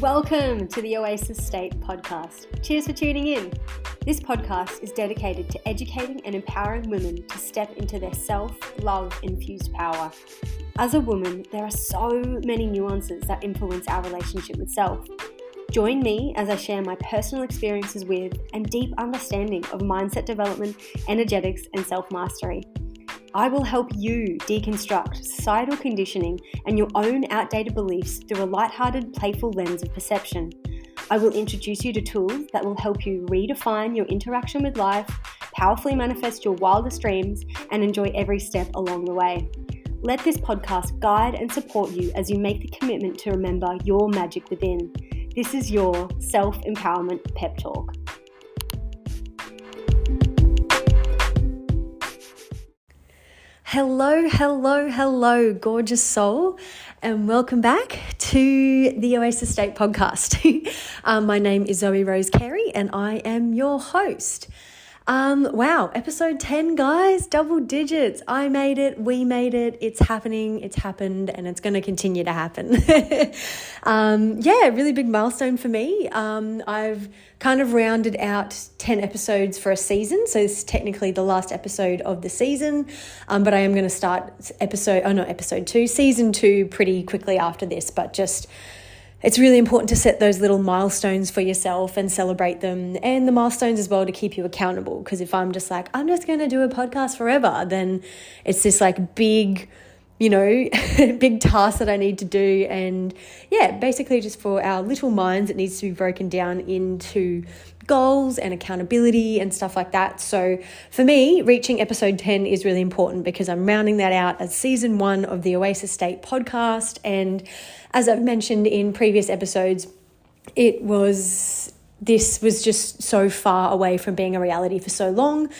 Welcome to the Oasis State podcast. Cheers for tuning in. This podcast is dedicated to educating and empowering women to step into their self-love infused power. As a woman, there are so many nuances that influence our relationship with self. Join me as I share my personal experiences with and deep understanding of mindset development, energetics, and self-mastery. I will help you deconstruct societal conditioning and your own outdated beliefs through a lighthearted, playful lens of perception. I will introduce you to tools that will help you redefine your interaction with life, powerfully manifest your wildest dreams, and enjoy every step along the way. Let this podcast guide and support you as you make the commitment to remember your magic within. This is your self-empowerment pep talk. Hello, gorgeous soul, and welcome back to the Oasis State podcast. My name is Zoe Rose Carey, and I am your host. Wow, episode 10, guys, double digits. I made it, we made it, it's happening, it's happened, and it's going to continue to happen. Really big milestone for me. I've kind of rounded out 10 episodes for a season, so this is technically the last episode of the season, but I am going to start season 2 pretty quickly after this, but just it's really important to set those little milestones for yourself and celebrate them, and the milestones as well to keep you accountable. Because if I'm just like, I'm just going to do a podcast forever, then it's this like big, big task that I need to do. And basically just for our little minds, it needs to be broken down into goals and accountability and stuff like that. So for me, reaching episode 10 is really important because I'm rounding that out as season 1 of the Oasis State podcast. And as I've mentioned in previous episodes, this was just so far away from being a reality for so long.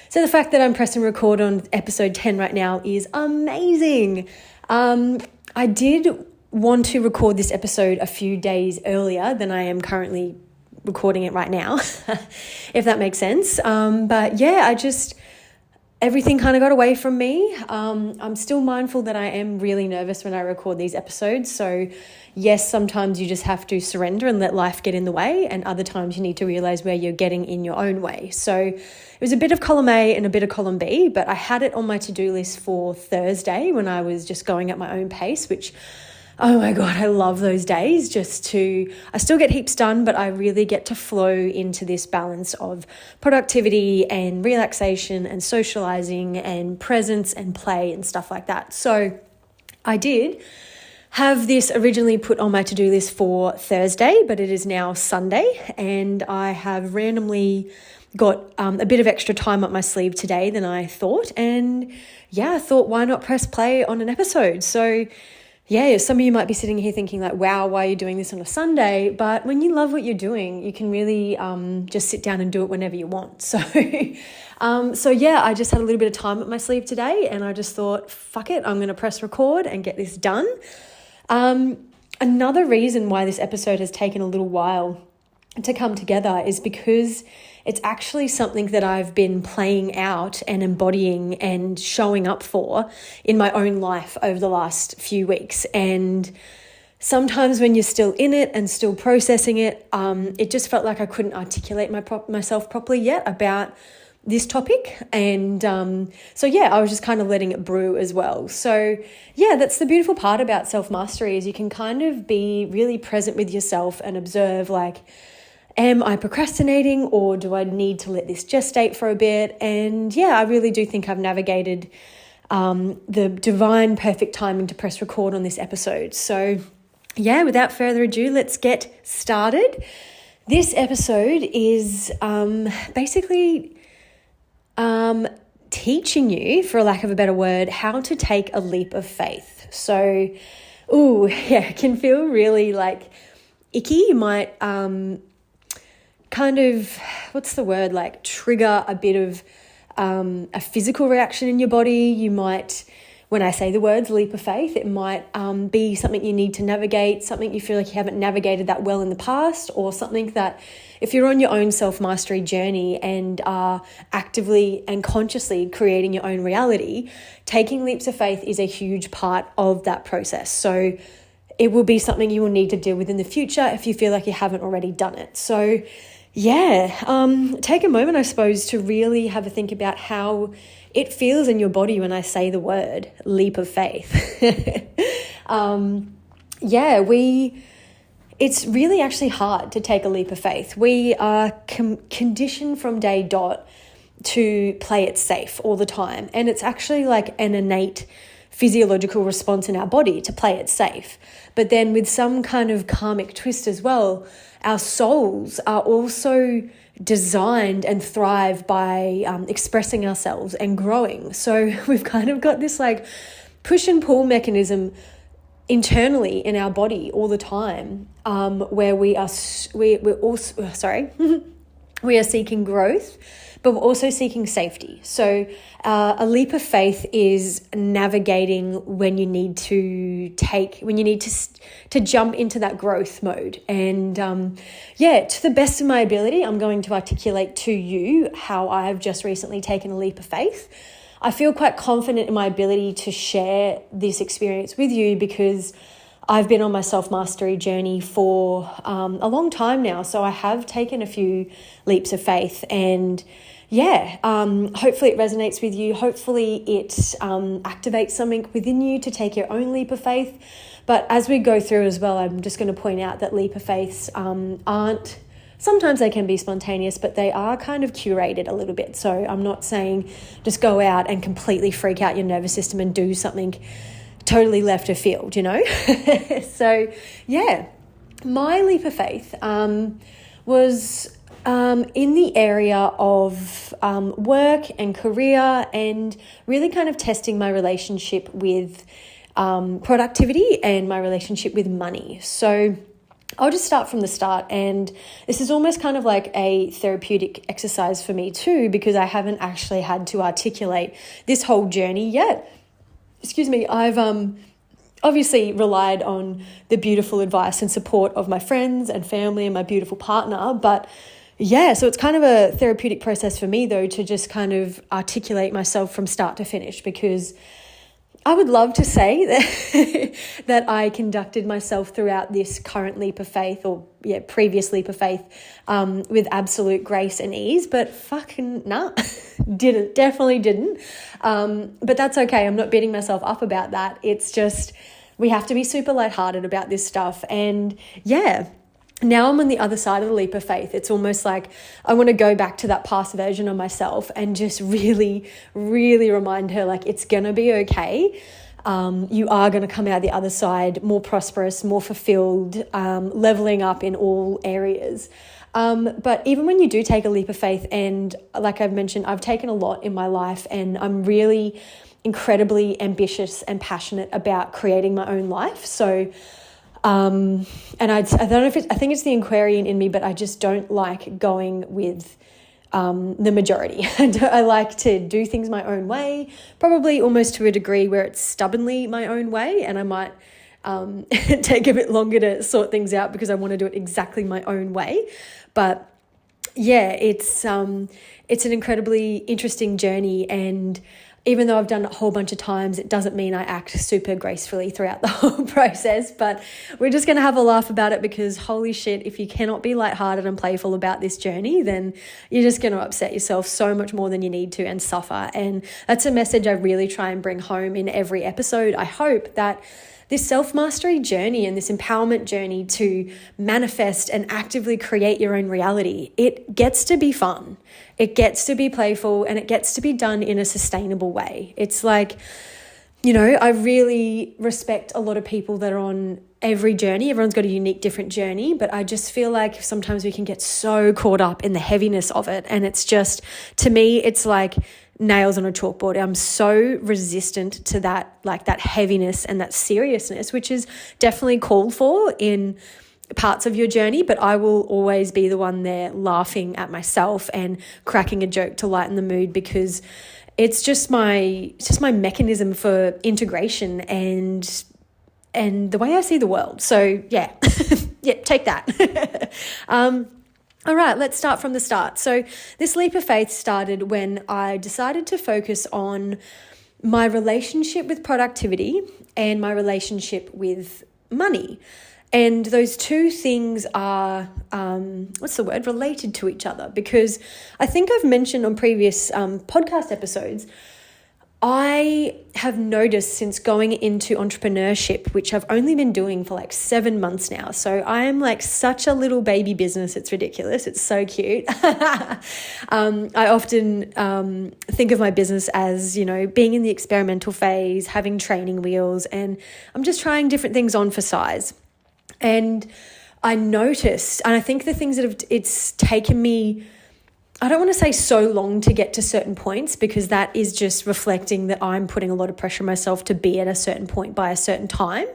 So the fact that I'm pressing record on episode 10 right now is amazing. I did want to record this episode a few days earlier than I am currently recording it right now, if that makes sense. Everything kind of got away from me. I'm still mindful that I am really nervous when I record these episodes. So yes, sometimes you just have to surrender and let life get in the way. And other times you need to realize where you're getting in your own way. So it was a bit of column A and a bit of column B, but I had it on my to-do list for Thursday when I was just going at my own pace, which, oh my God, I love those days. I still get heaps done, but I really get to flow into this balance of productivity and relaxation and socializing and presence and play and stuff like that. So I did have this originally put on my to-do list for Thursday, but it is now Sunday, and I have randomly got a bit of extra time up my sleeve today than I thought. And I thought, why not press play on an episode? So some of you might be sitting here thinking like, wow, why are you doing this on a Sunday? But when you love what you're doing, you can really just sit down and do it whenever you want. So, I just had a little bit of time up my sleeve today, and I just thought, fuck it, I'm going to press record and get this done. Another reason why this episode has taken a little while to come together is because it's actually something that I've been playing out and embodying and showing up for in my own life over the last few weeks. And sometimes when you're still in it and still processing it, it just felt like I couldn't articulate myself properly yet about this topic. And I was just kind of letting it brew as well. So that's the beautiful part about self-mastery, is you can kind of be really present with yourself and observe, like, am I procrastinating, or do I need to let this gestate for a bit? And I really do think I've navigated the divine perfect timing to press record on this episode. So without further ado, let's get started. This episode is basically teaching you, for lack of a better word, how to take a leap of faith. So, it can feel really like icky. You might trigger a bit of a physical reaction in your body. You might, when I say the words leap of faith, it might be something you need to navigate, something you feel like you haven't navigated that well in the past, or something that if you're on your own self-mastery journey and are actively and consciously creating your own reality, taking leaps of faith is a huge part of that process. So it will be something you will need to deal with in the future if you feel like you haven't already done it. So take a moment, I suppose, to really have a think about how it feels in your body when I say the word leap of faith. It's really actually hard to take a leap of faith. We are conditioned from day dot to play it safe all the time. And it's actually like an innate physiological response in our body to play it safe. But then with some kind of karmic twist as well, our souls are also designed and thrive by expressing ourselves and growing. So we've kind of got this like push and pull mechanism internally in our body all the time, where we are seeking growth, but we're also seeking safety. So a leap of faith is navigating when you need to jump into that growth mode. And to the best of my ability, I'm going to articulate to you how I have just recently taken a leap of faith. I feel quite confident in my ability to share this experience with you because I've been on my self-mastery journey for a long time now. So I have taken a few leaps of faith, and hopefully it resonates with you. Hopefully it activates something within you to take your own leap of faith. But as we go through as well, I'm just going to point out that leap of faiths aren't, sometimes they can be spontaneous, but they are kind of curated a little bit. So I'm not saying just go out and completely freak out your nervous system and do something totally left of field, you know? So my leap of faith was in the area of work and career, and really kind of testing my relationship with productivity and my relationship with money. So I'll just start from the start, and this is almost kind of like a therapeutic exercise for me too, because I haven't actually had to articulate this whole journey yet. Excuse me. I've obviously relied on the beautiful advice and support of my friends and family and my beautiful partner, but so it's kind of a therapeutic process for me though, to just kind of articulate myself from start to finish, because I would love to say that I conducted myself throughout this current leap of faith, or previous leap of faith, with absolute grace and ease, but fucking definitely didn't. But that's okay. I'm not beating myself up about that. It's just, we have to be super lighthearted about this stuff. And now I'm on the other side of the leap of faith. It's almost like I want to go back to that past version of myself and just really, really remind her, like, it's going to be okay. You are going to come out the other side more prosperous, more fulfilled, leveling up in all areas. But even when you do take a leap of faith, and like I've mentioned, I've taken a lot in my life, and I'm really incredibly ambitious and passionate about creating my own life. So and I don't know if I think it's the Aquarian in me, but I just don't like going with the majority. I like to do things my own way, probably almost to a degree where it's stubbornly my own way, and I might take a bit longer to sort things out because I want to do it exactly my own way. But it's an incredibly interesting journey, and even though I've done it a whole bunch of times, it doesn't mean I act super gracefully throughout the whole process. But we're just going to have a laugh about it, because holy shit, if you cannot be lighthearted and playful about this journey, then you're just going to upset yourself so much more than you need to and suffer. And that's a message I really try and bring home in every episode. I hope that this self-mastery journey and this empowerment journey to manifest and actively create your own reality, it gets to be fun. It gets to be playful, and it gets to be done in a sustainable way. It's like, I really respect a lot of people that are on every journey. Everyone's got a unique, different journey, but I just feel like sometimes we can get so caught up in the heaviness of it. And it's just, to me, it's like nails on a chalkboard. I'm so resistant to that, like that heaviness and that seriousness, which is definitely called for in parts of your journey, but I will always be the one there laughing at myself and cracking a joke to lighten the mood, because it's just my mechanism for integration and the way I see the world. So take that. All right, let's start from the start. So this leap of faith started when I decided to focus on my relationship with productivity and my relationship with money. And those two things are, related to each other, because I think I've mentioned on previous podcast episodes, I have noticed since going into entrepreneurship, which I've only been doing for like 7 months now. So I am like such a little baby business. It's ridiculous. It's so cute. I often think of my business as, being in the experimental phase, having training wheels, and I'm just trying different things on for size. And I noticed, and I think the things that it's taken me, I don't want to say so long to get to certain points, because that is just reflecting that I'm putting a lot of pressure on myself to be at a certain point by a certain time.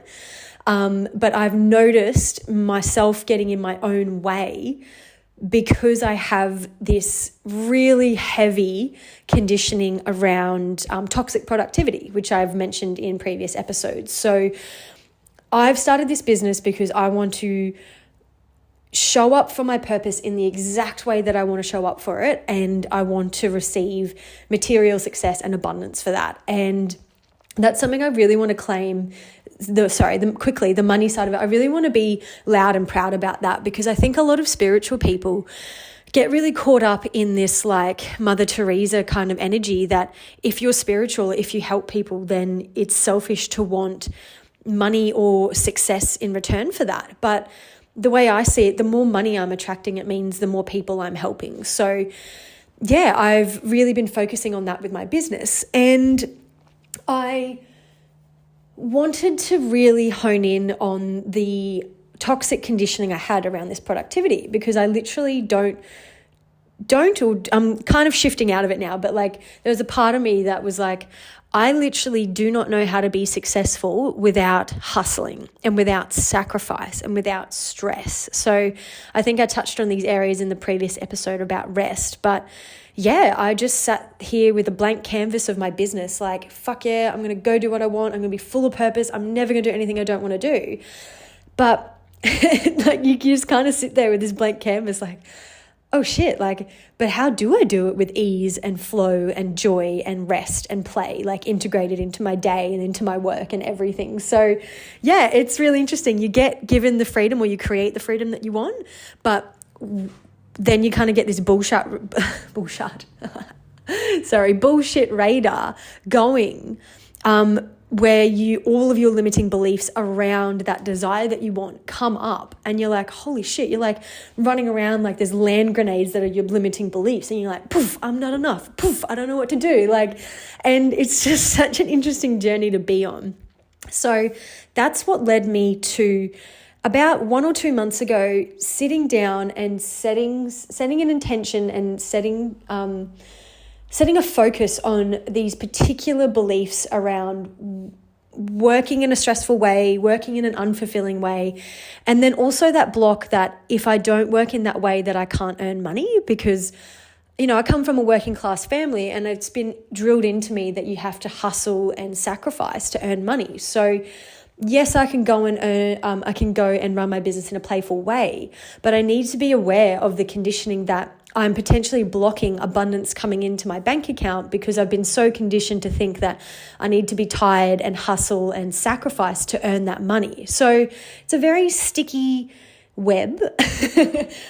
But I've noticed myself getting in my own way because I have this really heavy conditioning around toxic productivity, which I've mentioned in previous episodes. So I've started this business because I want to show up for my purpose in the exact way that I want to show up for it. And I want to receive material success and abundance for that. And that's something I really want to claim. The money side of it. I really want to be loud and proud about that, because I think a lot of spiritual people get really caught up in this like Mother Teresa kind of energy that if you're spiritual, if you help people, then it's selfish to want money or success in return for that. But the way I see it, the more money I'm attracting, it means the more people I'm helping. So yeah, I've really been focusing on that with my business. And I wanted to really hone in on the toxic conditioning I had around this productivity, because I literally or I'm kind of shifting out of it now, but like there was a part of me that was like, I literally do not know how to be successful without hustling and without sacrifice and without stress. So I think I touched on these areas in the previous episode about rest. But yeah, I just sat here with a blank canvas of my business, like, fuck yeah, I'm going to go do what I want. I'm going to be full of purpose. I'm never going to do anything I don't want to do. But like you just kind of sit there with this blank canvas like, oh shit, like, but how do I do it with ease and flow and joy and rest and play, like integrated into my day and into my work and everything? So yeah, it's really interesting. You get given the freedom, or you create the freedom that you want, but then you kind of get this bullshit radar going, where all of your limiting beliefs around that desire that you want come up, and you're like, holy shit, you're like running around like there's land grenades that are your limiting beliefs, and you're like, poof, I'm not enough, poof, I don't know what to do, like, and it's just such an interesting journey to be on. So that's what led me to about 1 or 2 months ago, sitting down and setting an intention and setting a focus on these particular beliefs around working in a stressful way, working in an unfulfilling way, and then also that block that if I don't work in that way that I can't earn money, because I come from a working class family, and it's been drilled into me that you have to hustle and sacrifice to earn money. So yes, I can go and earn, I can go and run my business in a playful way, but I need to be aware of the conditioning that I'm potentially blocking abundance coming into my bank account, because I've been so conditioned to think that I need to be tired and hustle and sacrifice to earn that money. So it's a very sticky web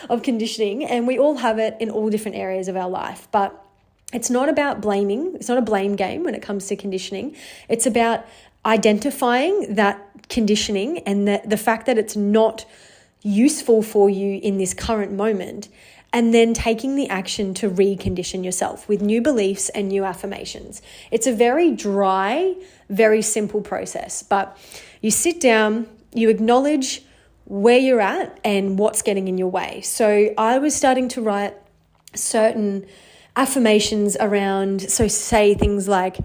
of conditioning, and we all have it in all different areas of our life. But it's not about blaming. It's not a blame game when it comes to conditioning. It's about identifying that conditioning and the fact that it's not useful for you in this current moment, and then taking the action to recondition yourself with new beliefs and new affirmations. It's a very dry, very simple process, but you sit down, you acknowledge where you're at and what's getting in your way. So I was starting to write certain affirmations around, so say things like,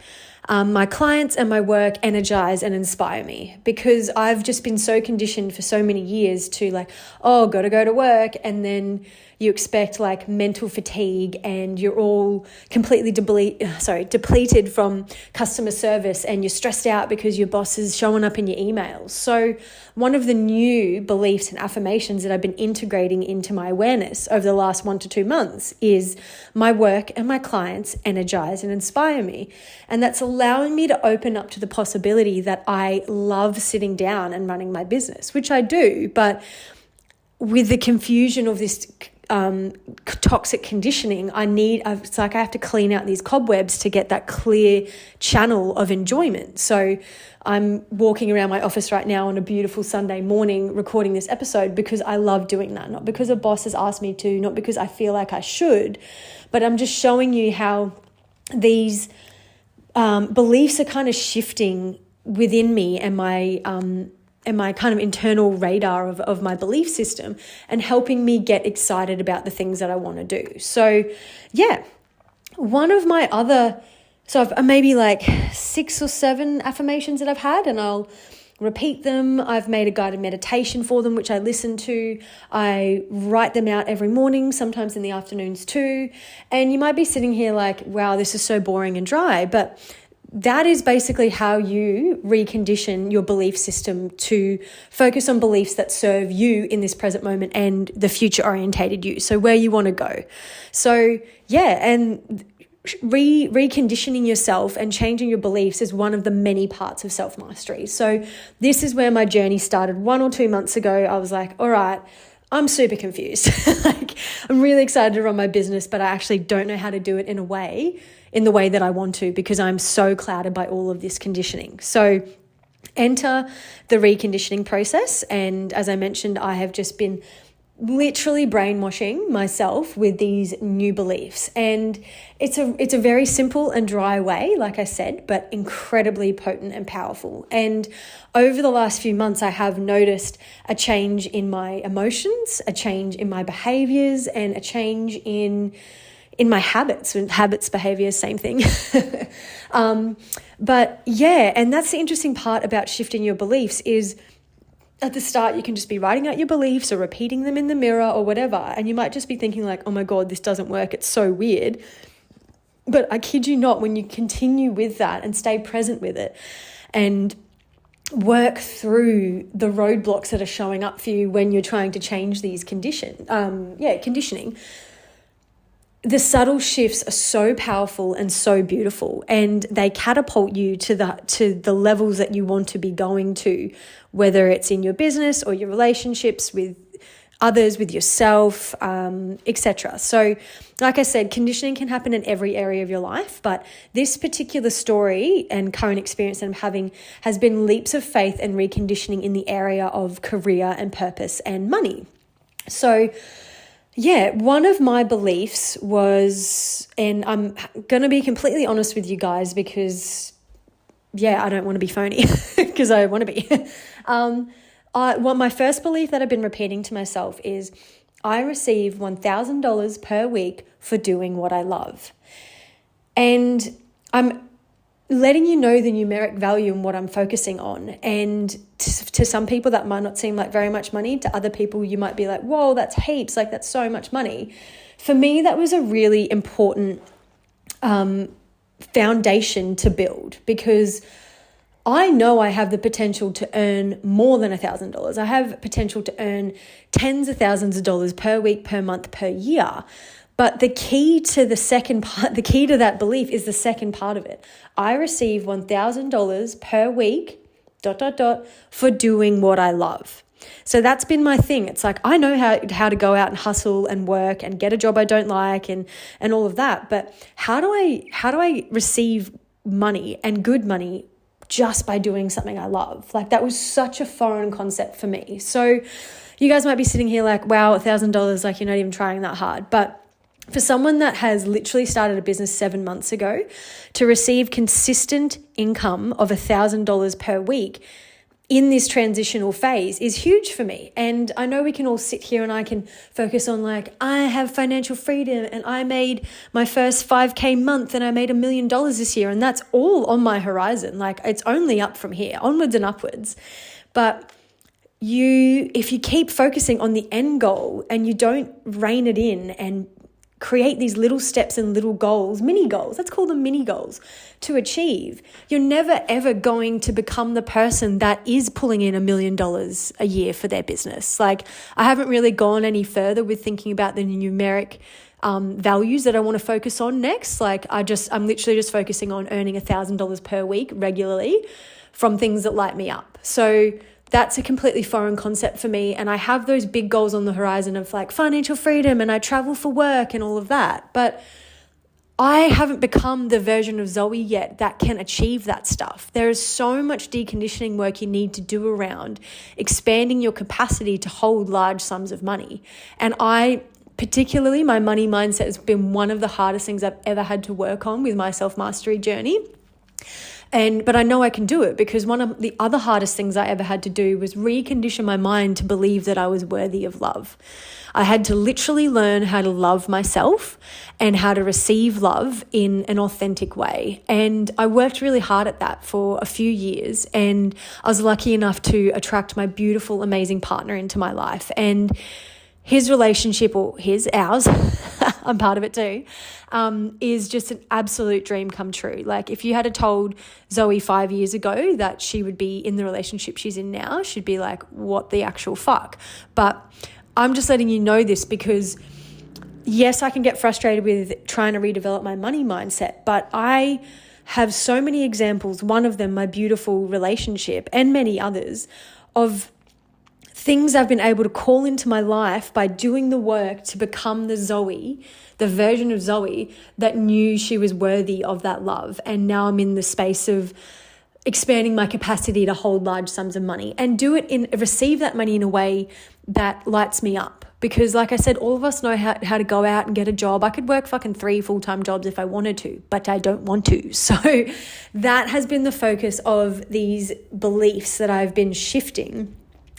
my clients and my work energize and inspire me, because I've just been so conditioned for so many years to like, oh, gotta go to work, and then you expect like mental fatigue, and you're all completely depleted from customer service, and you're stressed out because your boss is showing up in your emails. So one of the new beliefs and affirmations that I've been integrating into my awareness over the last 1 to 2 months is my work and my clients energize and inspire me. And that's allowing me to open up to the possibility that I love sitting down and running my business, which I do, but with the confusion of this toxic conditioning, it's like I have to clean out these cobwebs to get that clear channel of enjoyment. So I'm walking around my office right now on a beautiful Sunday morning recording this episode because I love doing that, not because a boss has asked me to, not because I feel like I should, but I'm just showing you how these beliefs are kind of shifting within me and my kind of internal radar of my belief system, and helping me get excited about the things that I want to do. So yeah, one of my other, so I've maybe like 6 or 7 affirmations that I've had, and I'll repeat them. I've made a guided meditation for them, which I listen to. I write them out every morning, sometimes in the afternoons too. And you might be sitting here like, wow, this is so boring and dry, but that is basically how you recondition your belief system to focus on beliefs that serve you in this present moment and the future orientated you. So where you want to go. So yeah, and reconditioning yourself and changing your beliefs is one of the many parts of self-mastery. So this is where my journey started 1 or 2 months ago. I was like, all right, I'm super confused. Like, I'm really excited to run my business, but I actually don't know how to do it in the way that I want to, because I'm so clouded by all of this conditioning. So enter the reconditioning process. And as I mentioned, I have just been literally brainwashing myself with these new beliefs. And it's a very simple and dry way, like I said, but incredibly potent and powerful. And over the last few months, I have noticed a change in my emotions, a change in my behaviors, and a change in my habits. Habits, behaviors, same thing. But yeah, and that's the interesting part about shifting your beliefs is, at the start, you can just be writing out your beliefs or repeating them in the mirror or whatever. And you might just be thinking like, oh my God, this doesn't work. It's so weird. But I kid you not, when you continue with that and stay present with it and work through the roadblocks that are showing up for you when you're trying to change these conditioning, the subtle shifts are so powerful and so beautiful, and they catapult you to the levels that you want to be going to, whether it's in your business or your relationships with others, with yourself, etc. So like I said, conditioning can happen in every area of your life, but this particular story and current experience that I'm having has been leaps of faith and reconditioning in the area of career and purpose and money. So yeah, one of my beliefs was, and I'm going to be completely honest with you guys because, yeah, I don't want to be phony because I want to be. My first belief that I've been repeating to myself is I receive $1,000 per week for doing what I love. And I'm letting you know the numeric value in what I'm focusing on. And to some people that might not seem like very much money. To other people, you might be like, whoa, that's heaps, like that's so much money. For me, that was a really important foundation to build, because I know I have the potential to earn more than $1,000. I have potential to earn tens of thousands of dollars per week, per month, per year. But the key to that belief is the second part of it. I receive $1,000 per week, ... for doing what I love. So that's been my thing. It's like, I know how to go out and hustle and work and get a job I don't like and all of that. But how do I receive money and good money just by doing something I love? Like, that was such a foreign concept for me. So you guys might be sitting here like, wow, $1,000, like you're not even trying that hard. But for someone that has literally started a business 7 months ago, to receive consistent income of $1,000 per week in this transitional phase is huge for me. And I know we can all sit here and I can focus on like, I have financial freedom and I made my first 5K month and I made $1 million this year. And that's all on my horizon. Like, it's only up from here, onwards and upwards. But if you keep focusing on the end goal and you don't rein it in and create these little steps and little goals, mini goals, let's call them mini goals, to achieve, you're never ever going to become the person that is pulling in $1 million a year for their business. Like, I haven't really gone any further with thinking about the numeric values that I want to focus on next. Like, I'm literally just focusing on earning $1,000 per week regularly from things that light me up. So that's a completely foreign concept for me. And I have those big goals on the horizon of like financial freedom, and I travel for work and all of that. But I haven't become the version of Zoe yet that can achieve that stuff. There is so much deconditioning work you need to do around expanding your capacity to hold large sums of money. And particularly my money mindset has been one of the hardest things I've ever had to work on with my self-mastery journey. But I know I can do it, because one of the other hardest things I ever had to do was recondition my mind to believe that I was worthy of love. I had to literally learn how to love myself and how to receive love in an authentic way. And I worked really hard at that for a few years, and I was lucky enough to attract my beautiful, amazing partner into my life. And his relationship, or ours, I'm part of it too, is just an absolute dream come true. Like, if you had told Zoe 5 years ago that she would be in the relationship she's in now, she'd be like, what the actual fuck? But I'm just letting you know this because, yes, I can get frustrated with trying to redevelop my money mindset, but I have so many examples, one of them my beautiful relationship, and many others, of things I've been able to call into my life by doing the work to become the Zoe, the version of Zoe that knew she was worthy of that love. And now I'm in the space of expanding my capacity to hold large sums of money and receive that money in a way that lights me up. Because like I said, all of us know how to go out and get a job. I could work fucking 3 full-time jobs if I wanted to, but I don't want to. So that has been the focus of these beliefs that I've been shifting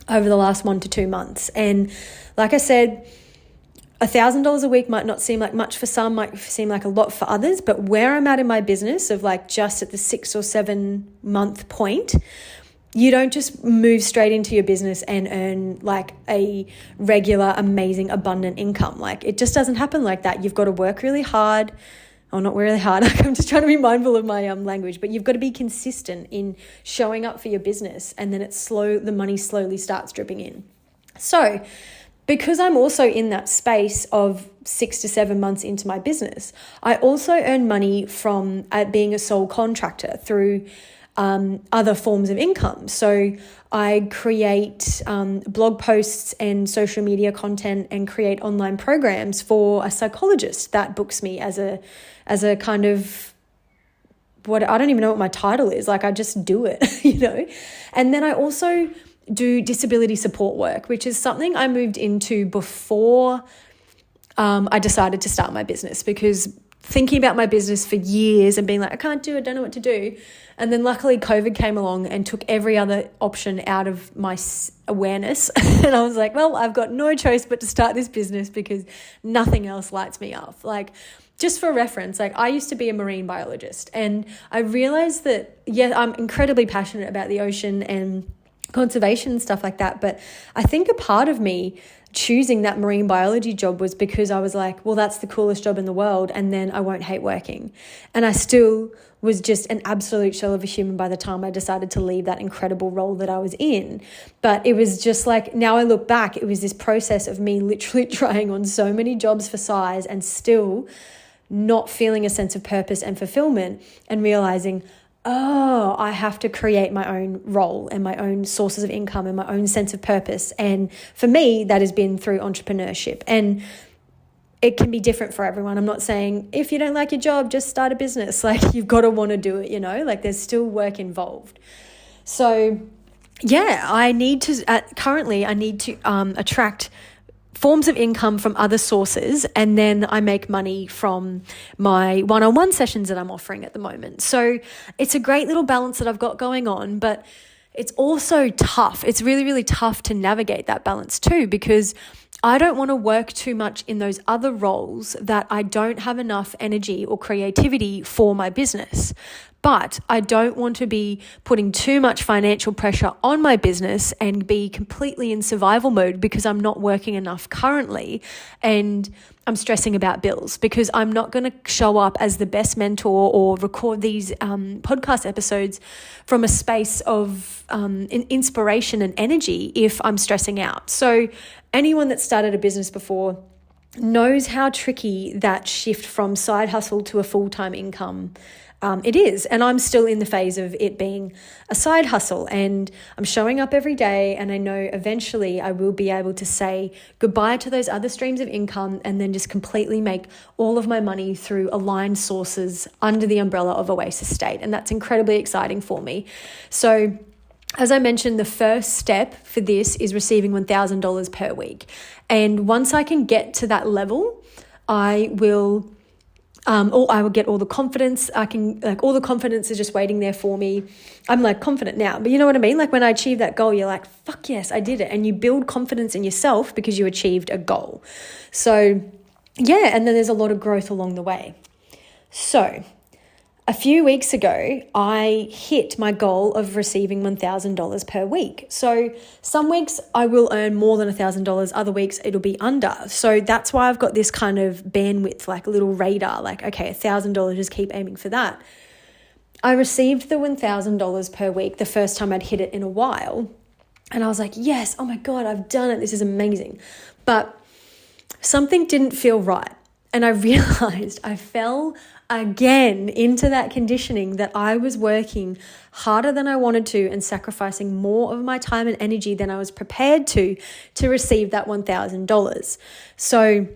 over the last 1 to 2 months. And like I said, $1,000 a week might not seem like much for some, might seem like a lot for others, but where I'm at in my business of like just at the 6 or 7 month point, you don't just move straight into your business and earn like a regular, amazing, abundant income. Like, it just doesn't happen like that. You've got to work really hard. Oh, not really hard. I'm just trying to be mindful of my language, but you've got to be consistent in showing up for your business, and then the money slowly starts dripping in. So because I'm also in that space of 6 to 7 months into my business, I also earn money from being a sole contractor through other forms of income. So I create blog posts and social media content and create online programs for a psychologist that books me as a kind of, I don't even know what my title is. Like, I just do it, And then I also do disability support work, which is something I moved into before I decided to start my business, because thinking about my business for years and being like, I can't do it, don't know what to do. And then luckily COVID came along and took every other option out of my awareness. And I was like, well, I've got no choice but to start this business because nothing else lights me up. Like, just for reference, like, I used to be a marine biologist, and I realized that, I'm incredibly passionate about the ocean and conservation and stuff like that. But I think a part of me choosing that marine biology job was because I was like, well, that's the coolest job in the world, and then I won't hate working. And I still was just an absolute shell of a human by the time I decided to leave that incredible role that I was in. But it was just like, now I look back, it was this process of me literally trying on so many jobs for size and still not feeling a sense of purpose and fulfillment, and realizing, oh, I have to create my own role and my own sources of income and my own sense of purpose. And for me, that has been through entrepreneurship. And it can be different for everyone. I'm not saying if you don't like your job, just start a business. Like, you've got to want to do it, like, there's still work involved. So yeah, I need to attract forms of income from other sources, and then I make money from my one-on-one sessions that I'm offering at the moment. So it's a great little balance that I've got going on, but it's also tough. It's really, really tough to navigate that balance too, because I don't want to work too much in those other roles that I don't have enough energy or creativity for my business. But I don't want to be putting too much financial pressure on my business and be completely in survival mode because I'm not working enough currently and I'm stressing about bills, because I'm not going to show up as the best mentor or record these podcast episodes from a space of inspiration and energy if I'm stressing out. So anyone that started a business before knows how tricky that shift from side hustle to a full-time income it is. And I'm still in the phase of it being a side hustle, and I'm showing up every day, and I know eventually I will be able to say goodbye to those other streams of income and then just completely make all of my money through aligned sources under the umbrella of Oasis State. And that's incredibly exciting for me. So as I mentioned, the first step for this is receiving $1,000 per week. And once I can get to that level, I will get all the confidence. All the confidence is just waiting there for me. I'm like confident now, but you know what I mean? Like when I achieve that goal, you're like, fuck yes, I did it. And you build confidence in yourself because you achieved a goal. So yeah, and then there's a lot of growth along the way. So a few weeks ago, I hit my goal of receiving $1,000 per week. So some weeks I will earn more than $1,000, other weeks it'll be under. So that's why I've got this kind of bandwidth, like a little radar, like, okay, $1,000, just keep aiming for that. I received the $1,000 per week the first time I'd hit it in a while. And I was like, yes, oh my God, I've done it. This is amazing. But something didn't feel right. And I realized I fell again into that conditioning that I was working harder than I wanted to and sacrificing more of my time and energy than I was prepared to receive that $1,000. So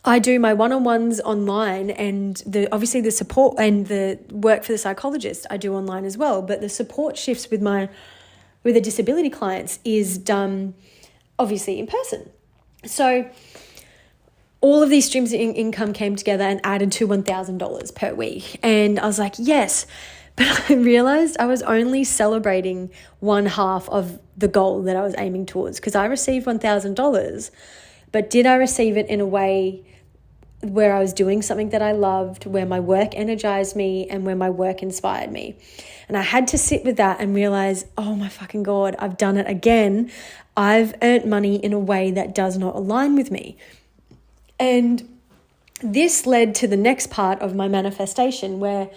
I do my one-on-ones online, and obviously the support and the work for the psychologist I do online as well. But the support shifts with the disability clients is done obviously in person. So all of these streams of income came together and added to $1,000 per week. And I was like, yes. But I realized I was only celebrating one half of the goal that I was aiming towards, because I received $1,000. But did I receive it in a way where I was doing something that I loved, where my work energized me and where my work inspired me? And I had to sit with that and realize, oh my fucking God, I've done it again. I've earned money in a way that does not align with me. And this led to the next part of my manifestation, where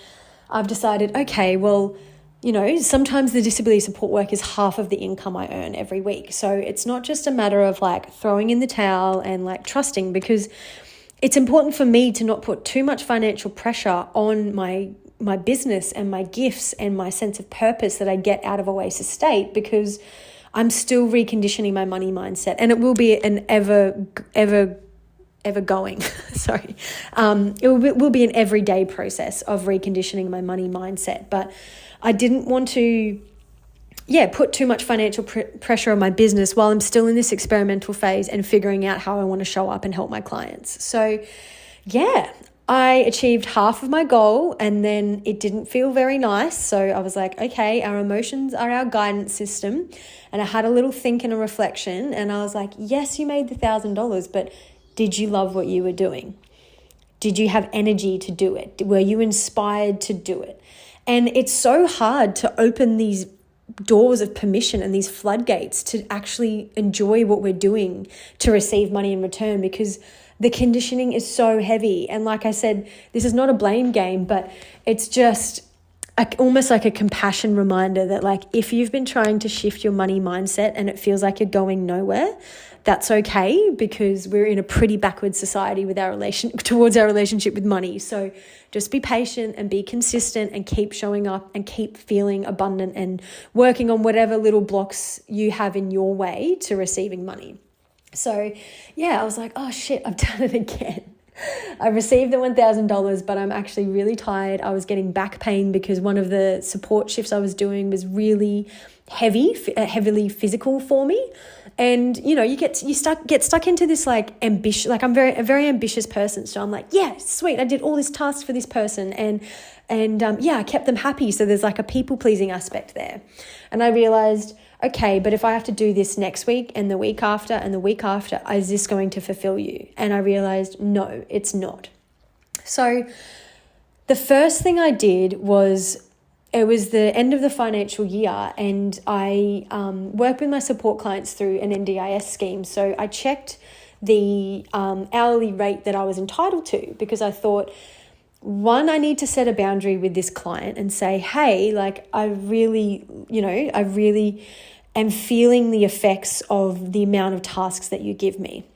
I've decided, okay, well, you know, sometimes the disability support work is half of the income I earn every week. So it's not just a matter of like throwing in the towel and like trusting, because it's important for me to not put too much financial pressure on my business and my gifts and my sense of purpose that I get out of Oasis State, because I'm still reconditioning my money mindset, and it will be an ever going, sorry. It will be an everyday process of reconditioning my money mindset. But I didn't want to, put too much financial pressure on my business while I'm still in this experimental phase and figuring out how I want to show up and help my clients. So I achieved half of my goal, and then it didn't feel very nice. So I was like, okay, our emotions are our guidance system. And I had a little think and a reflection, and I was like, yes, you made the $1,000, but did you love what you were doing? Did you have energy to do it? Were you inspired to do it? And it's so hard to open these doors of permission and these floodgates to actually enjoy what we're doing to receive money in return, because the conditioning is so heavy. And like I said, this is not a blame game, but it's just almost like a compassion reminder that, like, if you've been trying to shift your money mindset and it feels like you're going nowhere, that's okay, because we're in a pretty backward society with towards our relationship with money. So just be patient and be consistent and keep showing up and keep feeling abundant and working on whatever little blocks you have in your way to receiving money. So I was like, oh shit, I've done it again. I received the $1,000, but I'm actually really tired. I was getting back pain because one of the support shifts I was doing was really heavily physical for me. And, you know, get stuck into this like ambition. Like I'm a very ambitious person. So I'm like, yeah, sweet. I did all this tasks for this person and I kept them happy. So there's like a people pleasing aspect there. And I realized, okay, but if I have to do this next week and the week after and the week after, is this going to fulfill you? And I realized, no, it's not. So The first thing I did was, it was the end of the financial year, and I worked with my support clients through an NDIS scheme. So I checked the hourly rate that I was entitled to, because I thought, one, I need to set a boundary with this client and say, hey, like I really am feeling the effects of the amount of tasks that you give me.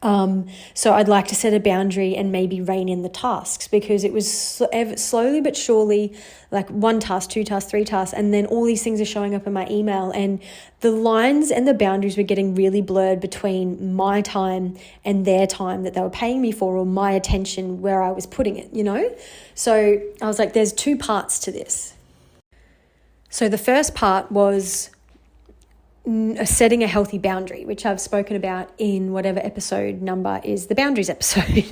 So I'd like to set a boundary and maybe rein in the tasks, because it was slowly but surely like 1 task, 2 tasks, 3 tasks, and then all these things are showing up in my email, and the lines and the boundaries were getting really blurred between my time and their time that they were paying me for, or my attention where I was putting it, So I was like, there's 2 parts to this. So the first part was setting a healthy boundary, which I've spoken about in whatever episode number is the boundaries episode.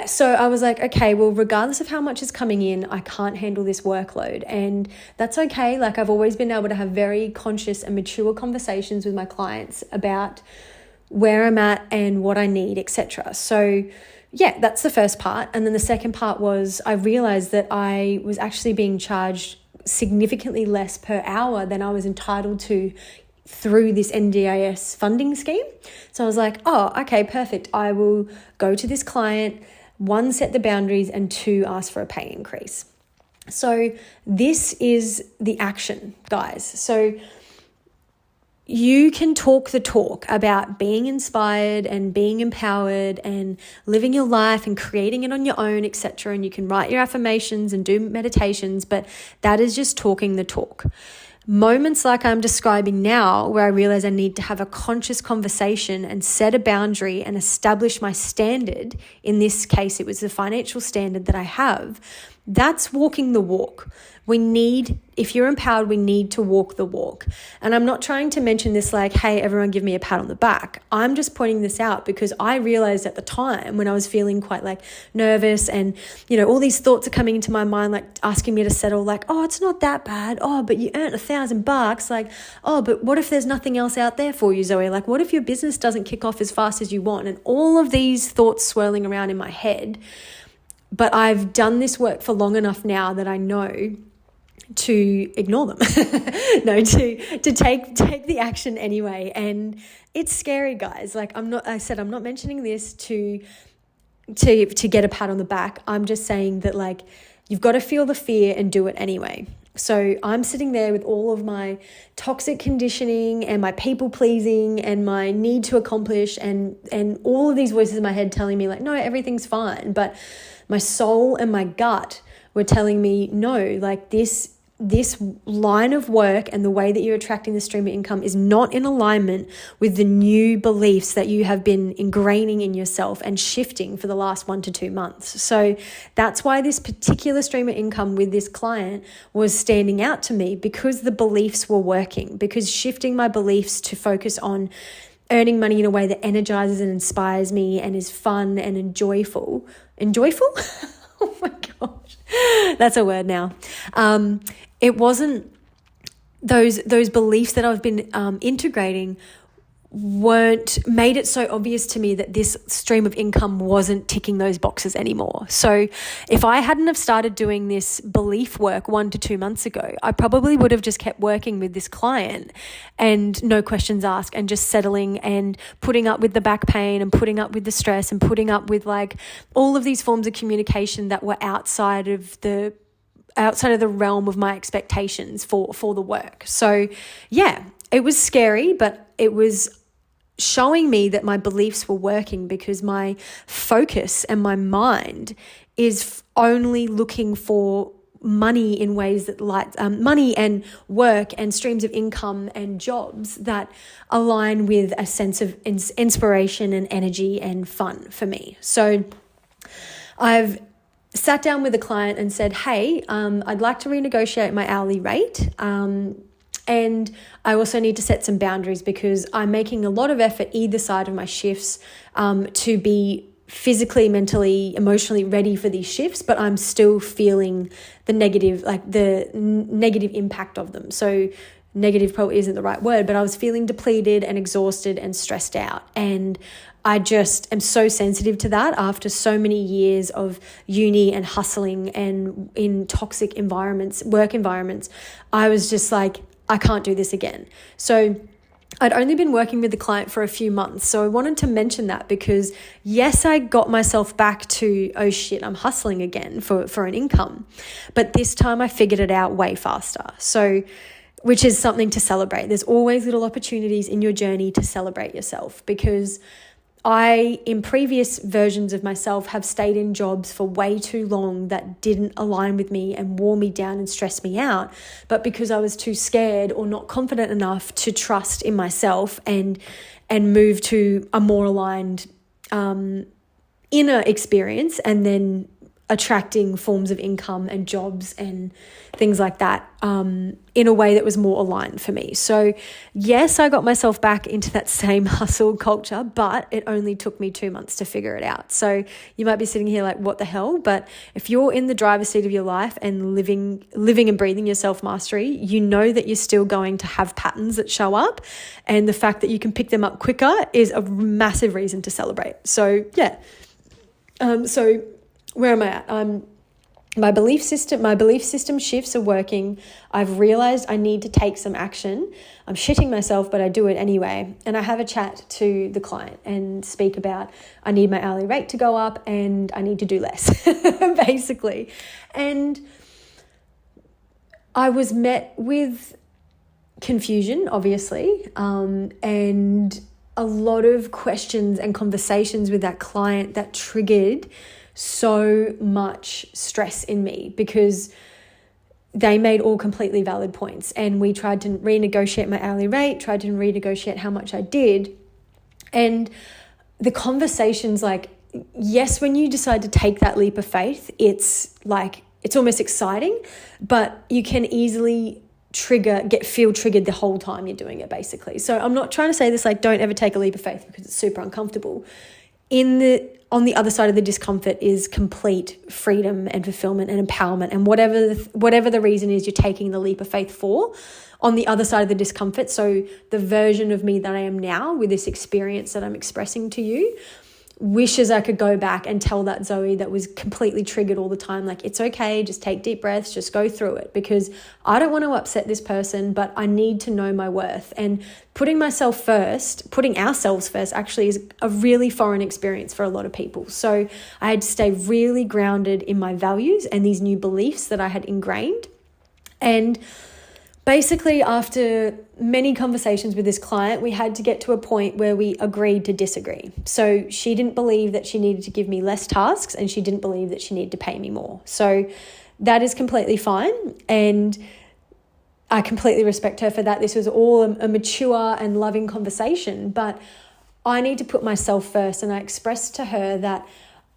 So I was like, okay, well, regardless of how much is coming in, I can't handle this workload, and that's okay. Like, I've always been able to have very conscious and mature conversations with my clients about where I'm at and what I need, etc. So yeah, that's the first part. And then the second part was, I realized that I was actually being charged significantly less per hour than I was entitled to through this NDIS funding scheme. So I was like, oh, okay, perfect. I will go to this client, 1, set the boundaries, and 2, ask for a pay increase. So this is the action, guys. So you can talk the talk about being inspired and being empowered and living your life and creating it on your own, etc. And you can write your affirmations and do meditations, but that is just talking the talk. Moments like I'm describing now, where I realize I need to have a conscious conversation and set a boundary and establish my standard, in this case it was the financial standard that I have, that's walking the walk. If you're empowered, we need to walk the walk. And I'm not trying to mention this like, hey, everyone give me a pat on the back. I'm just pointing this out because I realized at the time, when I was feeling quite like nervous and, all these thoughts are coming into my mind, like asking me to settle, like, oh, it's not that bad. Oh, but you earned $1,000. Like, oh, but what if there's nothing else out there for you, Zoe? Like, what if your business doesn't kick off as fast as you want? And all of these thoughts swirling around in my head. But I've done this work for long enough now that I know to ignore them. No, to take the action anyway. And it's scary, guys. Like, I'm not mentioning this to get a pat on the back. I'm just saying that, like, you've got to feel the fear and do it anyway. So I'm sitting there with all of my toxic conditioning and my people pleasing and my need to accomplish and all of these voices in my head telling me like, no, everything's fine. But my soul and my gut were telling me, no, like this line of work and the way that you're attracting the stream of income is not in alignment with the new beliefs that you have been ingraining in yourself and shifting for the last 1 to 2 months. So that's why this particular stream of income with this client was standing out to me, because the beliefs were working, because shifting my beliefs to focus on earning money in a way that energizes and inspires me and is fun and enjoyful. Oh my gosh, that's a word now. It wasn't those beliefs that I've been integrating made it so obvious to me that this stream of income wasn't ticking those boxes anymore. So if I hadn't have started doing this belief work 1 to 2 months ago, I probably would have just kept working with this client and no questions asked and just settling and putting up with the back pain and putting up with the stress and putting up with like all of these forms of communication that were outside of the realm of my expectations for the work. So yeah, it was scary, but it was showing me that my beliefs were working, because my focus and my mind is only looking for money in ways that money and work and streams of income and jobs that align with a sense of inspiration and energy and fun for me. So I've sat down with a client and said, hey, I'd like to renegotiate my hourly rate. And I also need to set some boundaries, because I'm making a lot of effort either side of my shifts to be physically, mentally, emotionally ready for these shifts, but I'm still feeling the negative impact of them. So negative probably isn't the right word, but I was feeling depleted and exhausted and stressed out. And I just am so sensitive to that after so many years of uni and hustling and in toxic environments, work environments. I was just like, I can't do this again. So I'd only been working with the client for a few months. So I wanted to mention that because yes, I got myself back to, oh shit, I'm hustling again for an income. But this time I figured it out way faster. So, which is something to celebrate. There's always little opportunities in your journey to celebrate yourself, because I, in previous versions of myself, have stayed in jobs for way too long that didn't align with me and wore me down and stressed me out. But because I was too scared or not confident enough to trust in myself and move to a more aligned inner experience, and then attracting forms of income and jobs and things like that in a way that was more aligned for me. So yes, I got myself back into that same hustle culture, but it only took me 2 months to figure it out. So you might be sitting here like, what the hell? But if you're in the driver's seat of your life and living and breathing your self-mastery, you know that you're still going to have patterns that show up. And the fact that you can pick them up quicker is a massive reason to celebrate. So yeah. So where am I at? My belief system shifts are working. I've realized I need to take some action. I'm shitting myself, but I do it anyway. And I have a chat to the client and speak about, I need my hourly rate to go up and I need to do less, basically. And I was met with confusion, obviously, and a lot of questions and conversations with that client that triggered so much stress in me, because they made all completely valid points, and we tried to renegotiate my hourly rate, tried to renegotiate how much I did. And the conversations, like, yes, when you decide to take that leap of faith, it's almost exciting, but you can easily feel triggered the whole time you're doing it, basically. So I'm not trying to say this like, don't ever take a leap of faith, because it's super uncomfortable. On the other side of the discomfort is complete freedom and fulfillment and empowerment, and whatever the reason is you're taking the leap of faith for, on the other side of the discomfort. So the version of me that I am now with this experience that I'm expressing to you wishes I could go back and tell that Zoe that was completely triggered all the time, like, it's okay, just take deep breaths, just go through it, because I don't want to upset this person, but I need to know my worth. And putting ourselves first actually is a really foreign experience for a lot of people. So I had to stay really grounded in my values and these new beliefs that I had ingrained. And basically, after many conversations with this client, we had to get to a point where we agreed to disagree. So she didn't believe that she needed to give me less tasks, and she didn't believe that she needed to pay me more. So that is completely fine, and I completely respect her for that. This was all a mature and loving conversation, but I need to put myself first. And I expressed to her that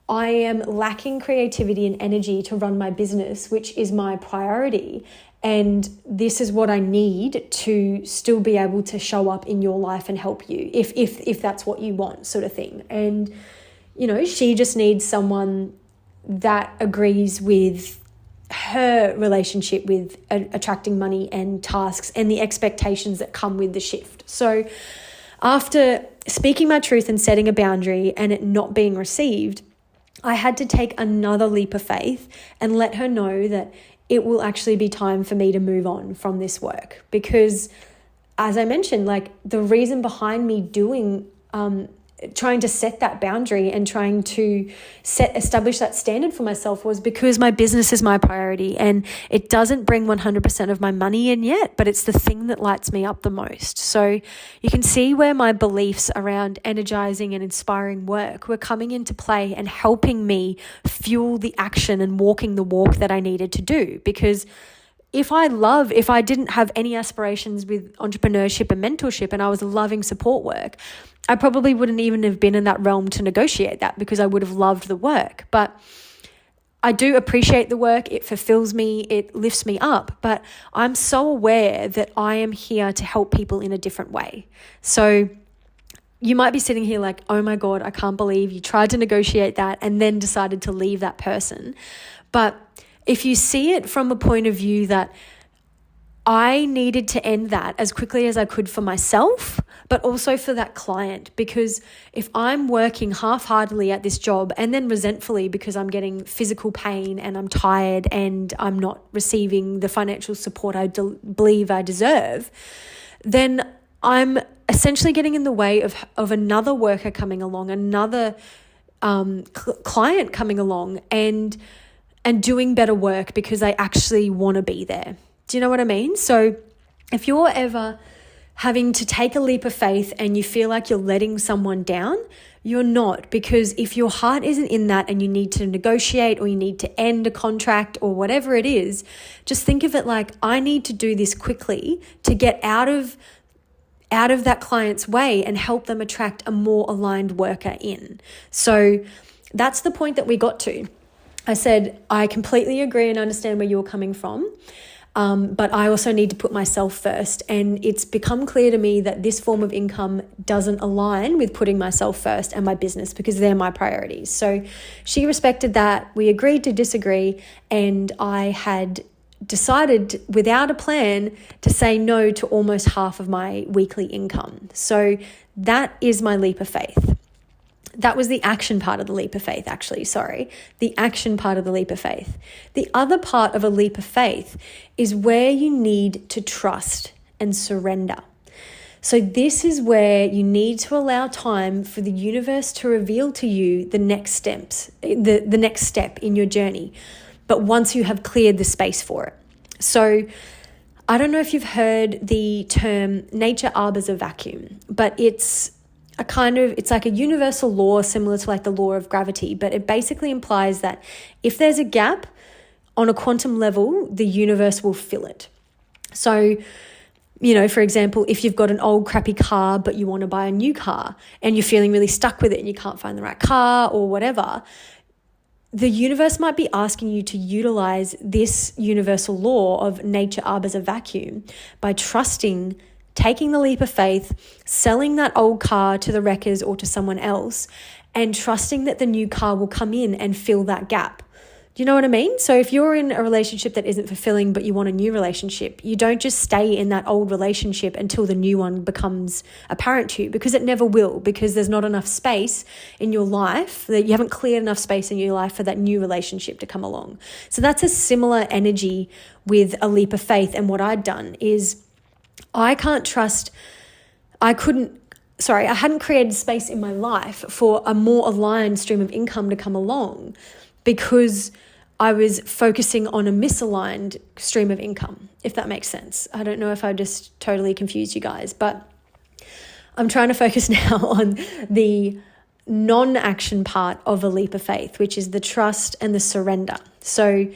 I am lacking creativity and energy to run my business, which is my priority. And this is what I need to still be able to show up in your life and help you, if that's what you want, sort of thing. And, she just needs someone that agrees with her relationship with attracting money and tasks and the expectations that come with the shift. So after speaking my truth and setting a boundary and it not being received, I had to take another leap of faith and let her know that it will actually be time for me to move on from this work. Because as I mentioned, like, the reason behind me trying to set that boundary and trying to establish that standard for myself was because my business is my priority, and it doesn't bring 100% of my money in yet, but it's the thing that lights me up the most. So you can see where my beliefs around energizing and inspiring work were coming into play and helping me fuel the action and walking the walk that I needed to do. Because if I didn't have any aspirations with entrepreneurship and mentorship, and I was loving support work, I probably wouldn't even have been in that realm to negotiate that, because I would have loved the work. But I do appreciate the work. It fulfills me. It lifts me up. But I'm so aware that I am here to help people in a different way. So you might be sitting here like, oh my God, I can't believe you tried to negotiate that and then decided to leave that person. But if you see it from a point of view that I needed to end that as quickly as I could for myself, but also for that client. Because if I'm working half-heartedly at this job and then resentfully because I'm getting physical pain and I'm tired and I'm not receiving the financial support I believe I deserve, then I'm essentially getting in the way of another worker coming along, another client coming along and doing better work because I actually want to be there. Do you know what I mean? So if you're ever having to take a leap of faith and you feel like you're letting someone down, you're not. Because if your heart isn't in that and you need to negotiate or you need to end a contract or whatever it is, just think of it like, I need to do this quickly to get out of that client's way and help them attract a more aligned worker in. So that's the point that we got to. I said, I completely agree and understand where you're coming from. But I also need to put myself first. And it's become clear to me that this form of income doesn't align with putting myself first and my business because they're my priorities. So she respected that. We agreed to disagree. And I had decided without a plan to say no to almost half of my weekly income. So that is my leap of faith. That was the action part of the leap of faith, actually. Sorry. The action part of the leap of faith. The other part of a leap of faith is where you need to trust and surrender. So this is where you need to allow time for the universe to reveal to you the next steps, the next step in your journey. But once you have cleared the space for it. So I don't know if you've heard the term nature arbors a vacuum, but it's like a universal law similar to like the law of gravity, but it basically implies that if there's a gap on a quantum level, the universe will fill it. So, for example, if you've got an old crappy car, but you want to buy a new car and you're feeling really stuck with it and you can't find the right car or whatever, the universe might be asking you to utilize this universal law of nature arbors a vacuum by taking the leap of faith, selling that old car to the wreckers or to someone else, and trusting that the new car will come in and fill that gap. Do you know what I mean? So if you're in a relationship that isn't fulfilling, but you want a new relationship, you don't just stay in that old relationship until the new one becomes apparent to you, because it never will, because there's not enough space in your life, that you haven't cleared enough space in your life for that new relationship to come along. So that's a similar energy with a leap of faith. And what I'd done is I hadn't created space in my life for a more aligned stream of income to come along because I was focusing on a misaligned stream of income, if that makes sense. I don't know if I just totally confused you guys, but I'm trying to focus now on the non-action part of a leap of faith, which is the trust and the surrender. So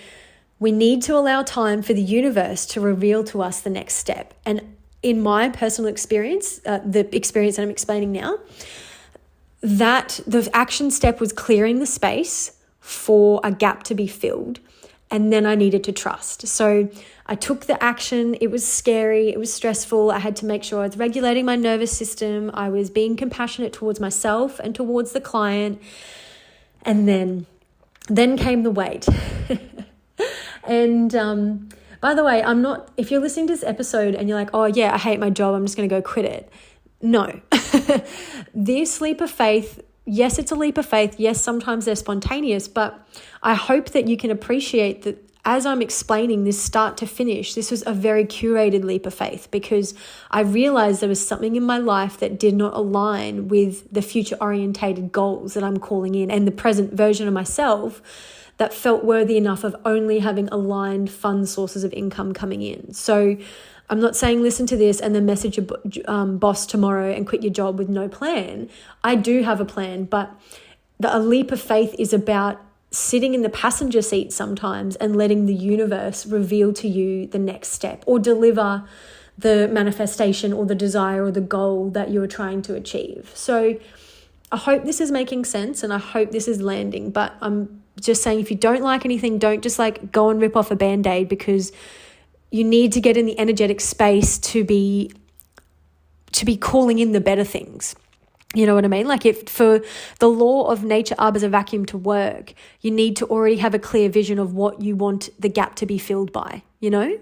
we need to allow time for the universe to reveal to us the next step. And in my personal experience, the experience that I'm explaining now, that the action step was clearing the space for a gap to be filled. And then I needed to trust. So I took the action. It was scary. It was stressful. I had to make sure I was regulating my nervous system. I was being compassionate towards myself and towards the client. And then came the wait. And by the way, if you're listening to this episode and you're like, oh yeah, I hate my job, I'm just going to go quit it. No. This leap of faith, yes, it's a leap of faith. Yes, sometimes they're spontaneous, but I hope that you can appreciate that as I'm explaining this start to finish, this was a very curated leap of faith because I realized there was something in my life that did not align with the future orientated goals that I'm calling in and the present version of myself that felt worthy enough of only having aligned fun sources of income coming in. So I'm not saying listen to this and then message your boss tomorrow and quit your job with no plan. I do have a plan, but a leap of faith is about sitting in the passenger seat sometimes and letting the universe reveal to you the next step or deliver the manifestation or the desire or the goal that you're trying to achieve. So I hope this is making sense and I hope this is landing, but I'm just saying if you don't like anything, don't just go and rip off a Band-Aid because you need to get in the energetic space to be calling in the better things. You know what I mean? If for the law of nature arbors a vacuum to work, you need to already have a clear vision of what you want the gap to be filled by. you know?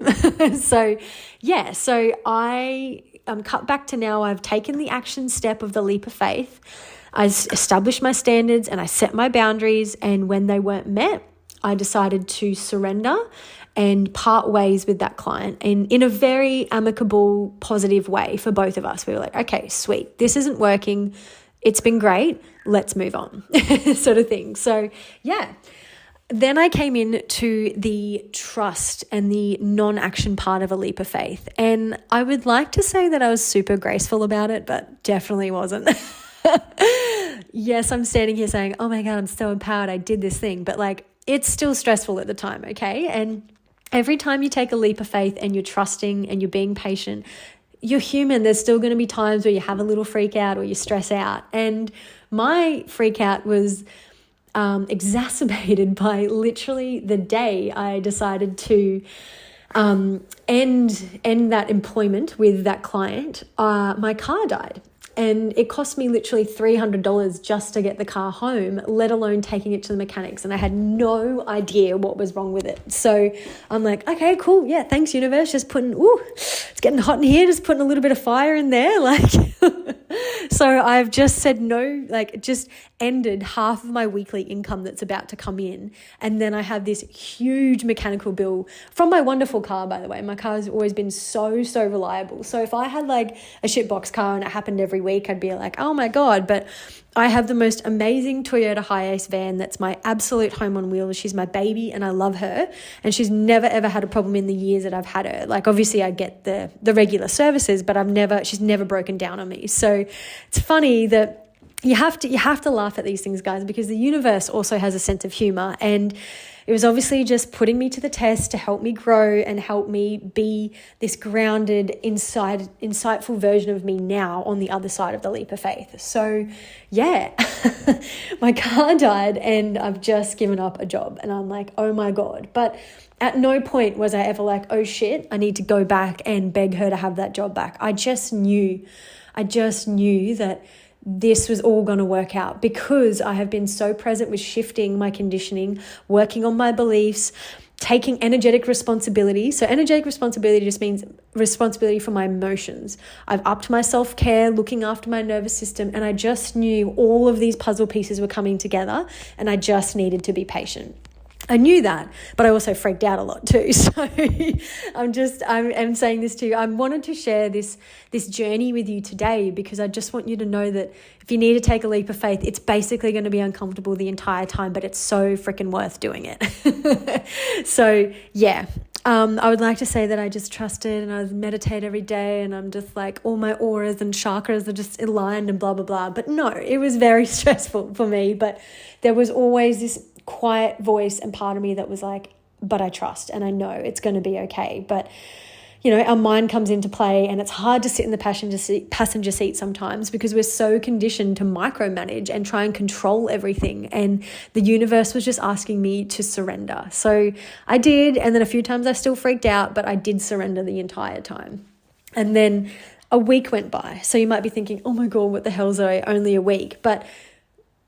So I cut back to now. I've taken the action step of the leap of faith. I established my standards and I set my boundaries. And when they weren't met, I decided to surrender and part ways with that client, and in a very amicable, positive way for both of us. We were like, okay, sweet. This isn't working. It's been great. Let's move on, sort of thing. So yeah. Then I came into the trust and the non-action part of a leap of faith. And I would like to say that I was super graceful about it, but definitely wasn't. Yes, I'm standing here saying, oh my God, I'm so empowered. I did this thing. But like, it's still stressful at the time, okay? And every time you take a leap of faith and you're trusting and you're being patient, you're human. There's still going to be times where you have a little freak out or you stress out. And my freak out was exacerbated by literally the day I decided to end that employment with that client. My car died. And it cost me literally $300 just to get the car home, let alone taking it to the mechanics. And I had no idea what was wrong with it. So I'm like, okay, cool. Yeah, thanks, universe. Just putting, it's getting hot in here. Just putting a little bit of fire in there. Like, so I've just said no, like just ended half of my weekly income that's about to come in. And then I have this huge mechanical bill from my wonderful car, by the way. My car has always been so reliable. So if I had like a shitbox car and it happened every week, I'd be like, oh my God. But I have the most amazing Toyota Hiace van that's my absolute home on wheels. She's my baby and I love her. And she's never ever had a problem in the years that I've had her. Like obviously I get the regular services, but she's never broken down on me. So it's funny that you have to laugh at these things, guys, because the universe also has a sense of humor. And it was obviously just putting me to the test to help me grow and help me be this grounded, insightful version of me now on the other side of the leap of faith. So yeah, my car died and I've just given up a job and I'm like, oh my God. But at no point was I ever like, oh shit, I need to go back and beg her to have that job back. I just knew that this was all going to work out because I have been so present with shifting my conditioning, working on my beliefs, taking energetic responsibility. So energetic responsibility just means responsibility for my emotions. I've upped my self-care, looking after my nervous system, and I just knew all of these puzzle pieces were coming together and I just needed to be patient. I knew that, but I also freaked out a lot too. So I'm saying this to you. I wanted to share this journey with you today because I just want you to know that if you need to take a leap of faith, it's basically going to be uncomfortable the entire time, but it's so freaking worth doing it. So yeah, I would like to say that I just trusted and I meditate every day and I'm just like all my auras and chakras are just aligned and blah, blah, blah. But no, it was very stressful for me, but there was always this quiet voice and part of me that was like, but I trust and I know it's going to be okay. But you know, our mind comes into play and it's hard to sit in the passenger seat sometimes because we're so conditioned to micromanage and try and control everything. And the universe was just asking me to surrender. So I did. And then a few times I still freaked out, but I did surrender the entire time. And then a week went by. So you might be thinking, oh my God, what the hell, Zoe? Only a week. But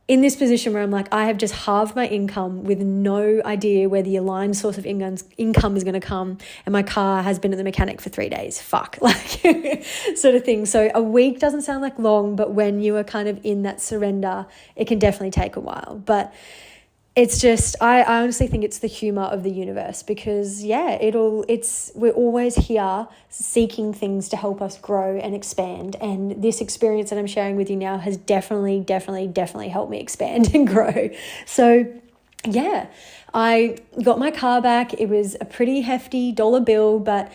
in this position where I'm like, I have just halved my income with no idea where the aligned source of income is going to come. And my car has been at the mechanic for 3 days. Fuck, like sort of thing. So a week doesn't sound like long, but when you are kind of in that surrender, it can definitely take a while. But it's just, I honestly think it's the humor of the universe because we're always here seeking things to help us grow and expand. And this experience that I'm sharing with you now has definitely helped me expand and grow. So yeah, I got my car back. It was a pretty hefty dollar bill, but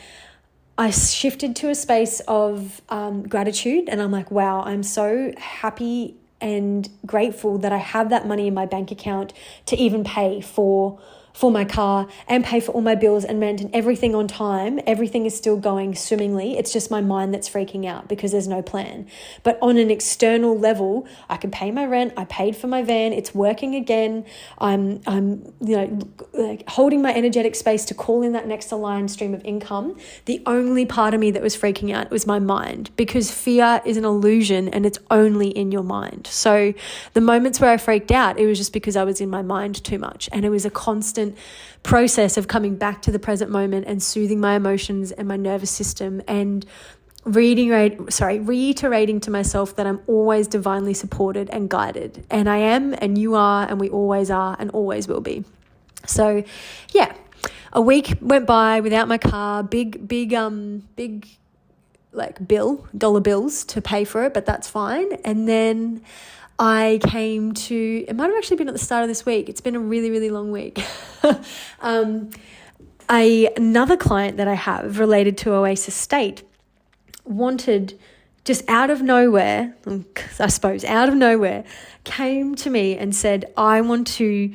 I shifted to a space of gratitude. And I'm like, wow, I'm so happy and grateful that I have that money in my bank account to even pay for my car and pay for all my bills and rent and everything on time. Everything is still going swimmingly. It's just my mind that's freaking out because there's no plan. But on an external level, I can pay my rent. I paid for my van. It's working again. I'm like holding my energetic space to call in that next aligned stream of income. The only part of me that was freaking out was my mind because fear is an illusion and it's only in your mind. So the moments where I freaked out, it was just because I was in my mind too much and it was a constant constant process of coming back to the present moment and soothing my emotions and my nervous system, and reiterating to myself that I'm always divinely supported and guided. And I am, and you are, and we always are, and always will be. So yeah, a week went by without my car, big like dollar bills to pay for it, but that's fine. And then I came to, it might have actually been at the start of this week. It's been a really, really long week. Another client that I have related to Oasis State wanted, just out of nowhere, came to me and said, I want to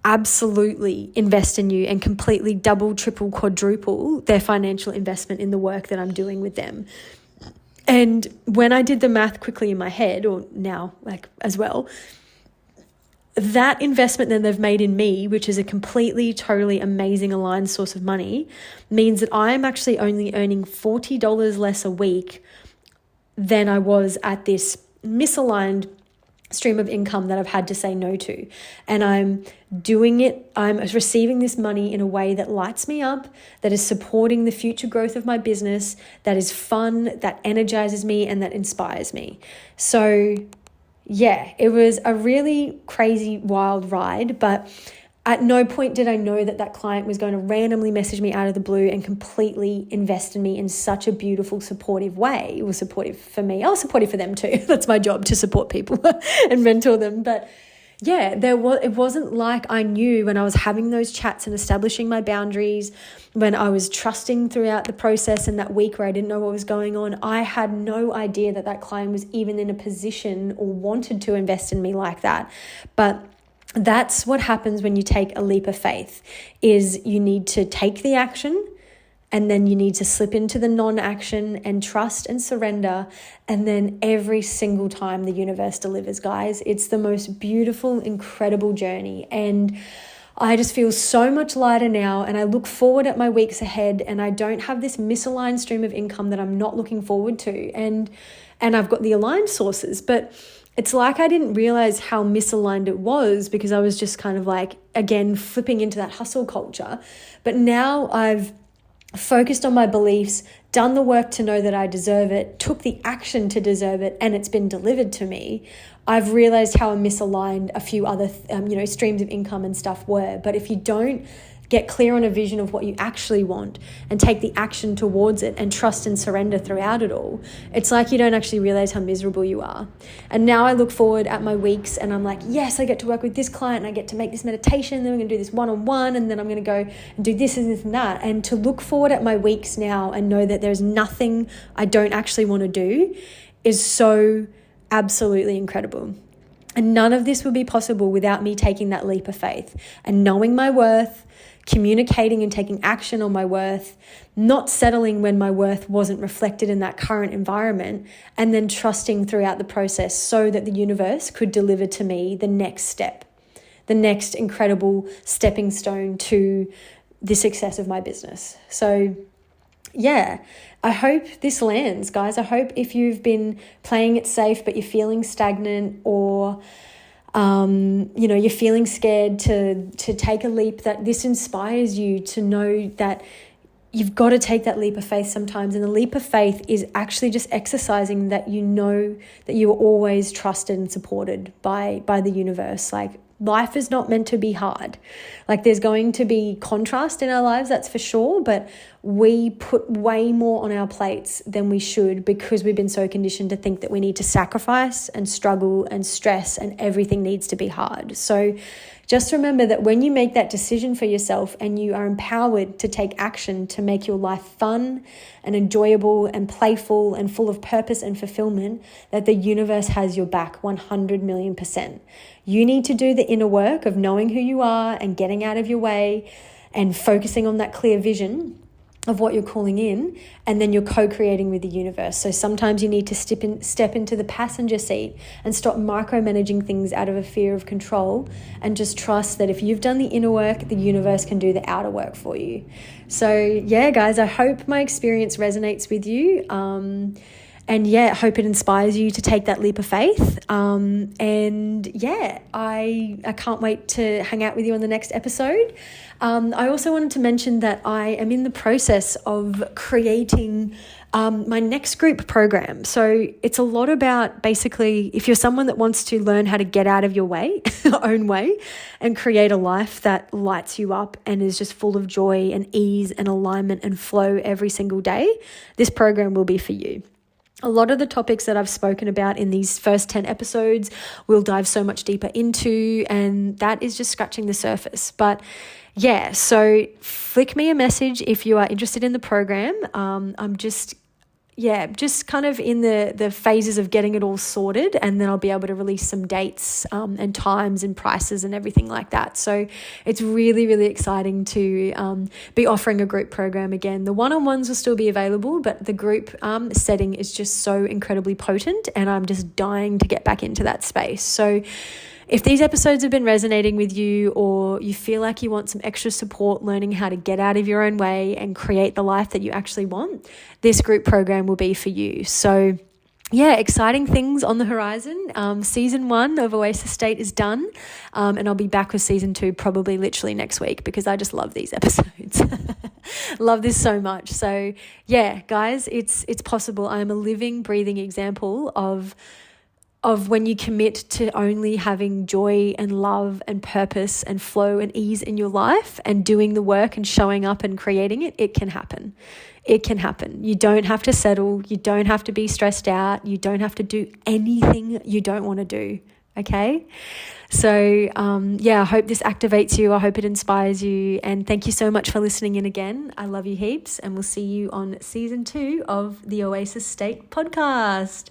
absolutely invest in you and completely double, triple, quadruple their financial investment in the work that I'm doing with them. And when I did the math quickly in my head, or now as well, that investment that they've made in me, which is a completely, totally amazing aligned source of money, means that I'm actually only earning $40 less a week than I was at this misaligned stream of income that I've had to say no to. And I'm receiving this money in a way that lights me up, that is supporting the future growth of my business, that is fun, that energizes me, and that inspires me. So yeah, it was a really crazy, wild ride, but at no point did I know that client was going to randomly message me out of the blue and completely invest in me in such a beautiful, supportive way. It was supportive for me. I was supportive for them too. That's my job, to support people and mentor them. But yeah, it wasn't like I knew when I was having those chats and establishing my boundaries, when I was trusting throughout the process and that week where I didn't know what was going on. I had no idea that client was even in a position or wanted to invest in me like that. But that's what happens when you take a leap of faith, is you need to take the action, and then you need to slip into the non-action and trust and surrender. And then every single time the universe delivers, guys. It's the most beautiful, incredible journey. And I just feel so much lighter now, and I look forward at my weeks ahead, and I don't have this misaligned stream of income that I'm not looking forward to. And I've got the aligned sources, but it's like I didn't realize how misaligned it was, because I was just kind of again, flipping into that hustle culture. But now I've focused on my beliefs, done the work to know that I deserve it, took the action to deserve it, and it's been delivered to me. I've realized how misaligned a few other, streams of income and stuff were. But if you don't get clear on a vision of what you actually want and take the action towards it and trust and surrender throughout it all, it's like you don't actually realize how miserable you are. And now I look forward at my weeks and I'm like, yes, I get to work with this client and I get to make this meditation, then we're going to do this one-on-one, and then I'm going to go and do this and this and that. And to look forward at my weeks now and know that there's nothing I don't actually want to do is so absolutely incredible. And none of this would be possible without me taking that leap of faith and knowing my worth, communicating and taking action on my worth, not settling when my worth wasn't reflected in that current environment, and then trusting throughout the process so that the universe could deliver to me the next step, the next incredible stepping stone to the success of my business. So yeah, I hope this lands, guys. I hope if you've been playing it safe but you're feeling stagnant, or you're feeling scared to take a leap, that this inspires you to know that you've got to take that leap of faith sometimes. And the leap of faith is actually just exercising that you know that you are always trusted and supported by the universe. Life is not meant to be hard. There's going to be contrast in our lives, that's for sure, but we put way more on our plates than we should, because we've been so conditioned to think that we need to sacrifice and struggle and stress and everything needs to be hard. So just remember that when you make that decision for yourself and you are empowered to take action to make your life fun and enjoyable and playful and full of purpose and fulfillment, that the universe has your back 100 million %. You need to do the inner work of knowing who you are and getting out of your way and focusing on that clear vision of what you're calling in, and then you're co-creating with the universe. So sometimes you need to step into the passenger seat and stop micromanaging things out of a fear of control, and just trust that if you've done the inner work, the universe can do the outer work for you. So yeah, guys, I hope my experience resonates with you. And yeah, hope it inspires you to take that leap of faith. And yeah, I can't wait to hang out with you on the next episode. I also wanted to mention that I am in the process of creating my next group program. So it's a lot about basically, if you're someone that wants to learn how to get out of your way, own way, and create a life that lights you up and is just full of joy and ease and alignment and flow every single day, this program will be for you. A lot of the topics that I've spoken about in these first 10 episodes we'll dive so much deeper into, and that is just scratching the surface. But yeah, so flick me a message if you are interested in the program. I'm just kind of in the phases of getting it all sorted, and then I'll be able to release some dates and times and prices and everything like that. So it's really, really exciting to be offering a group program again. The one-on-ones will still be available, but the group setting is just so incredibly potent, and I'm just dying to get back into that space. So if these episodes have been resonating with you, or you feel like you want some extra support learning how to get out of your own way and create the life that you actually want, this group program will be for you. So yeah, exciting things on the horizon. Season 1 of Oasis State is done, and I'll be back with season 2 probably literally next week, because I just love these episodes. Love this so much. So yeah, guys, it's possible. I am a living, breathing example of when you commit to only having joy and love and purpose and flow and ease in your life and doing the work and showing up and creating it, it can happen. It can happen. You don't have to settle. You don't have to be stressed out. You don't have to do anything you don't want to do. Okay? So I hope this activates you. I hope it inspires you. And thank you so much for listening in again. I love you heaps, and we'll see you on season 2 of the Oasis State podcast.